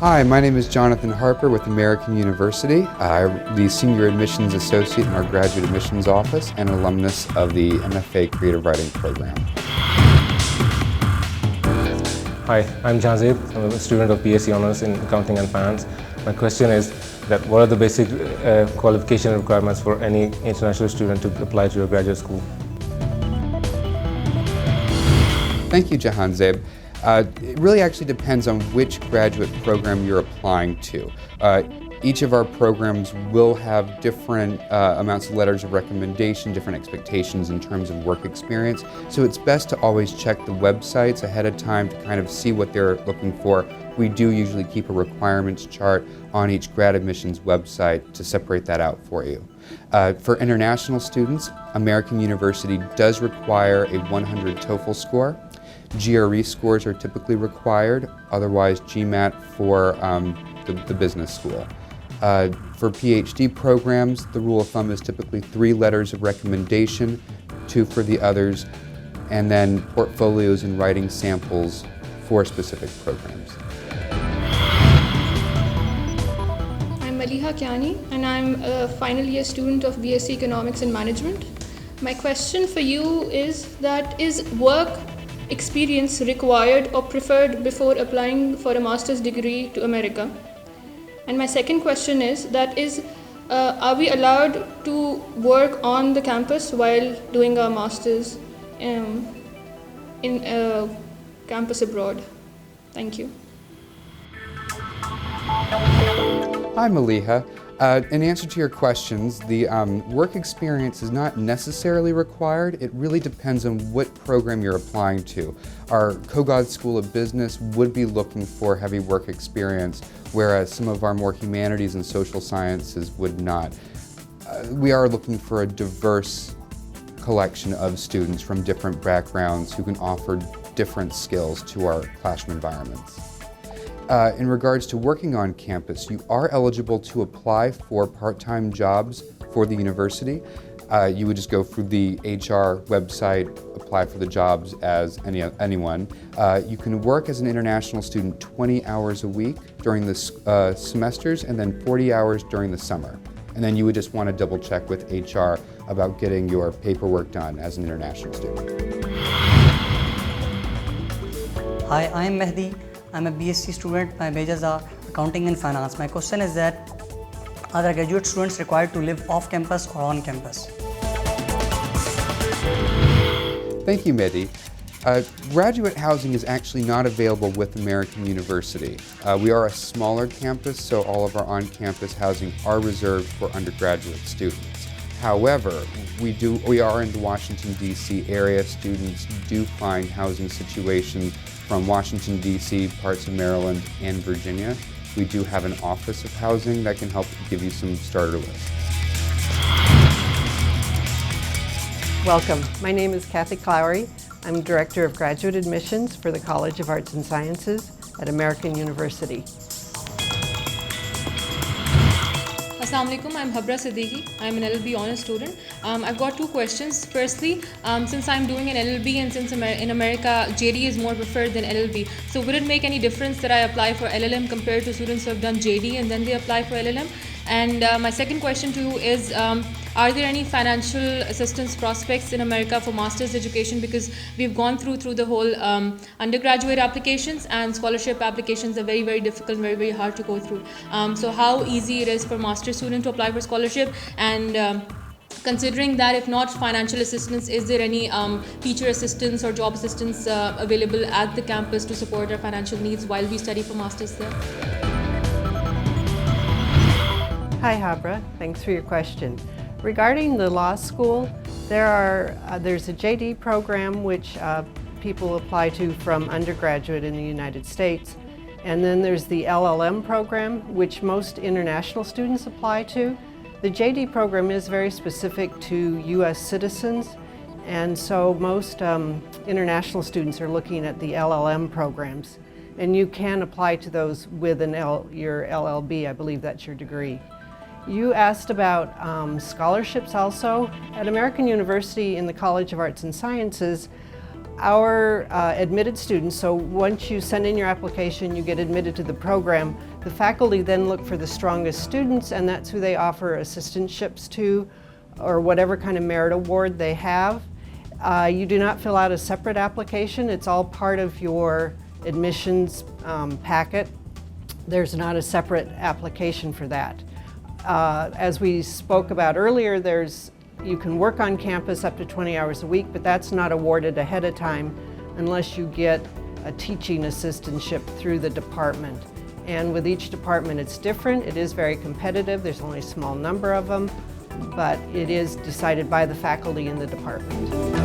Hi, my name is Jonathan Harper with American University. I'm the Senior Admissions Associate in our Graduate Admissions Office and an alumnus of the MFA Creative Writing Program. Hi, I'm Jazib. I'm a student of BSc Honours in Accounting and Finance. My question is that what are the basic qualification requirements for any international student to apply to your graduate school? Thank you, Jahanzeb. It really actually depends on which graduate program you're applying to. Each of our programs will have different amounts of letters of recommendation, different expectations in terms of work experience. So it's best to always check the websites ahead of time to kind of see what they're looking for. We do usually keep a requirements chart on each grad admissions website to separate that out for you. For international students, American University does require a 100 TOEFL score. GRE scores are typically required, otherwise GMAT for the business school. For PhD programs, the rule of thumb is typically 3 letters of recommendation, 2 for the others, and then portfolios and writing samples for specific programs. I'm Maliha Kiani, and I'm a final year student of BSc Economics and Management. My question for you is that is work experience required or preferred before applying for a master's degree to America? And my second question is are we allowed to work on the campus while doing our master's in a campus abroad? Thank you. Hi, Maliha. In answer to your questions, the work experience is not necessarily required. It really depends on what program you're applying to. Our Kogod School of Business would be looking for heavy work experience, whereas some of our more humanities and social sciences would not. We are looking for a diverse collection of students from different backgrounds who can offer different skills to our classroom environments. In regards to working on campus, you are eligible to apply for part-time jobs for the university. You would just go through the HR website, apply for the jobs as anyone. You can work as an international student 20 hours a week during the semesters and then 40 hours during the summer. And then you would just want to double check with HR about getting your paperwork done as an international student. Hi, I'm Mehdi. I'm a BSc student. My majors are Accounting and Finance. My question is that are the graduate students required to live off campus or on campus? Thank you, Mehdi. Graduate housing is actually not available with American University. We are a smaller campus, so all of our on-campus housing are reserved for undergraduate students. However, we are in the Washington, D.C. area. Students do find housing situations from Washington, D.C., parts of Maryland, and Virginia. We do have an office of housing that can help give you some starter lists. Welcome. My name is Kathy Clowery. I'm Director of Graduate Admissions for the College of Arts and Sciences at American University. Assalamu alaikum, I'm Habra Siddiqui. I'm an LLB honors student. I've got 2 questions. Firstly, since I'm doing an LLB and since in America JD is more preferred than LLB, so would it make any difference that I apply for LLM compared to students who have done JD and then they apply for LLM? And my second question to you is, are there any financial assistance prospects in America for master's education? Because we've gone through the whole undergraduate applications, and scholarship applications are very, very difficult, very, very hard to go through. So how easy it is for master's student to apply for scholarship? And considering that, if not financial assistance, is there any teacher assistance or job assistance available at the campus to support our financial needs while we study for master's there? Hi, Habra. Thanks for your question. Regarding the law school, there's a JD program which people apply to from undergraduate in the United States. And then there's the LLM program, which most international students apply to. The JD program is very specific to US citizens, and so most international students are looking at the LLM programs. And you can apply to those with your LLB, I believe that's your degree. You asked about scholarships also. At American University in the College of Arts and Sciences, our admitted students, so once you send in your application, you get admitted to the program, the faculty then look for the strongest students, and that's who they offer assistantships to or whatever kind of merit award they have. You do not fill out a separate application. It's all part of your admissions packet. There's not a separate application for that. As we spoke about earlier, you can work on campus up to 20 hours a week, but that's not awarded ahead of time unless you get a teaching assistantship through the department. And with each department it's different. It is very competitive. There's only a small number of them, but it is decided by the faculty in the department.